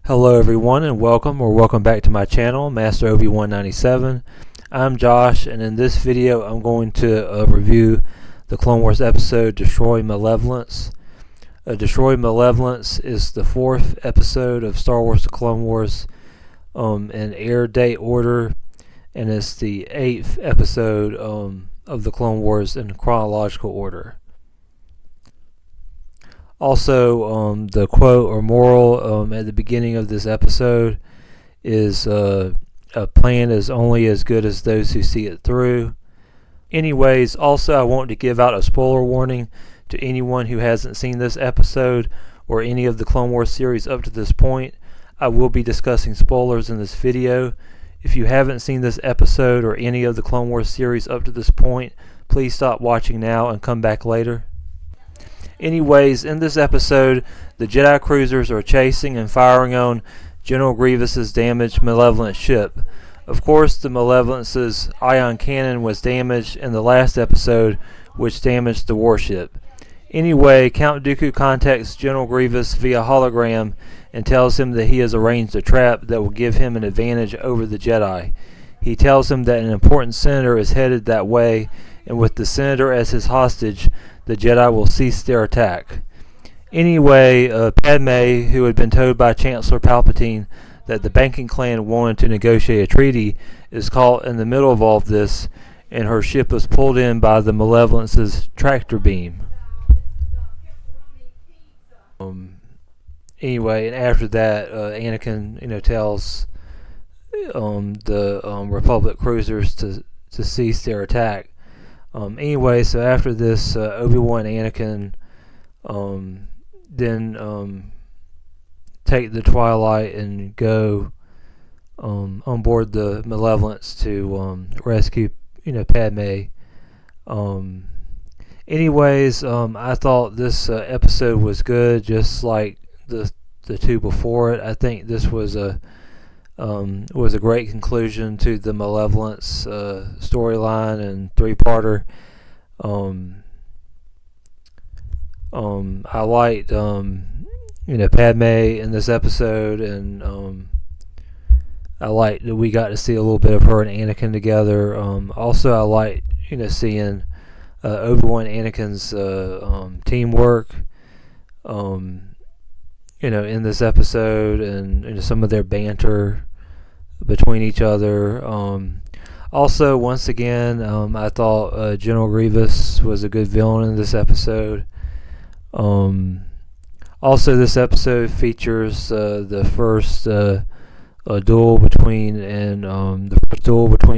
Hello everyone and welcome back to my channel, Master Obi-197. I'm Josh, and in this video I'm going to review the Clone Wars episode Destroy Malevolence. Destroy Malevolence is the fourth episode of Star Wars The Clone Wars in air date order, and it's the 8th episode of the Clone Wars in chronological order. Also, the quote or moral at the beginning of this episode is a plan is only as good as those who see it through. Anyways, also I want to give out a spoiler warning to anyone who hasn't seen this episode or any of the Clone Wars series up to this point. I will be discussing spoilers in this video. If you haven't seen this episode or any of the Clone Wars series up to this point, please stop watching now and come back later. Anyways, in this episode, the Jedi cruisers are chasing and firing on General Grievous's damaged Malevolent ship. Of course, the Malevolence's ion cannon was damaged in the last episode, which damaged the warship. Anyway, Count Dooku contacts General Grievous via hologram and tells him that he has arranged a trap that will give him an advantage over the Jedi. He tells him that an important senator is headed that way, and with the senator as his hostage, the Jedi will cease their attack. Anyway, Padme, who had been told by Chancellor Palpatine that the banking clan wanted to negotiate a treaty, is caught in the middle of all of this, and her ship was pulled in by the Malevolence's tractor beam. Anyway, and after that, Anakin, tells the Republic cruisers to cease their attack. Anyway, so after this, Obi-Wan and Anakin then take the Twilight and go on board the Malevolence to rescue, Padme. Anyways, I thought this episode was good, just like the two before it. I think this was a great conclusion to the Malevolence storyline and three-parter. I liked Padme in this episode, and I liked that we got to see a little bit of her and Anakin together. Also, I liked seeing Obi-Wan and Anakin's teamwork in this episode, and some of their banter between each other. Also, once again, I thought General Grievous was a good villain in this episode. Also, this episode features the first duel between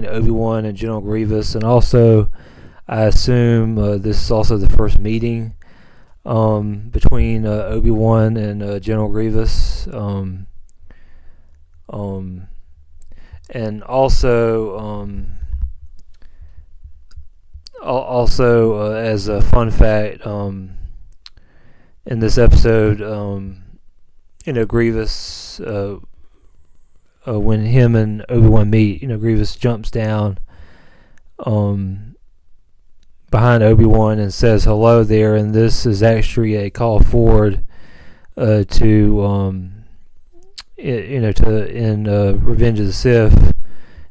Obi-Wan and General Grievous, and also I assume this is also the first meeting between Obi-Wan and General Grievous. And also, as a fun fact, in this episode, Grievous, when him and Obi-Wan meet, Grievous jumps down behind Obi-Wan and says hello there, and this is actually a call forward to Revenge of the Sith,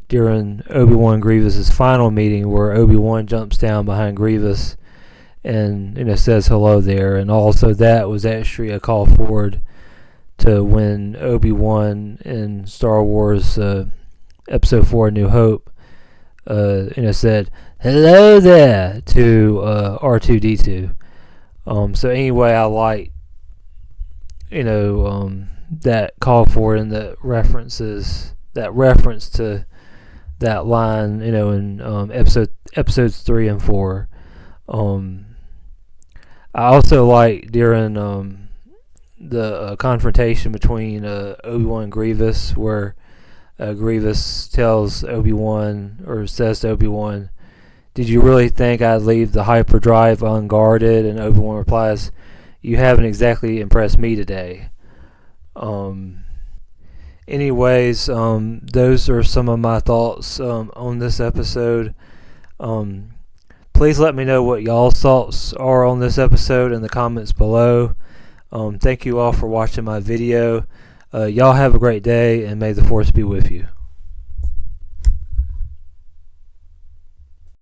during Obi-Wan Grievous's final meeting, where Obi-Wan jumps down behind Grievous and says hello there. And also that was actually a call forward to when Obi-Wan in Star Wars Episode 4 New Hope said hello there to R2-D2. So anyway, I like that call for it, and that reference to that line, in episodes 3 and 4. I also like during the confrontation between Obi-Wan and Grievous, where Grievous tells Obi-Wan, or says to Obi-Wan, "Did you really think I'd leave the hyperdrive unguarded?" And Obi-Wan replies, "You haven't exactly impressed me today." Anyways, those are some of my thoughts on this episode. Please let me know what y'all's thoughts are on this episode in the comments below. Thank you all for watching my video. Y'all have a great day, and may the force be with you.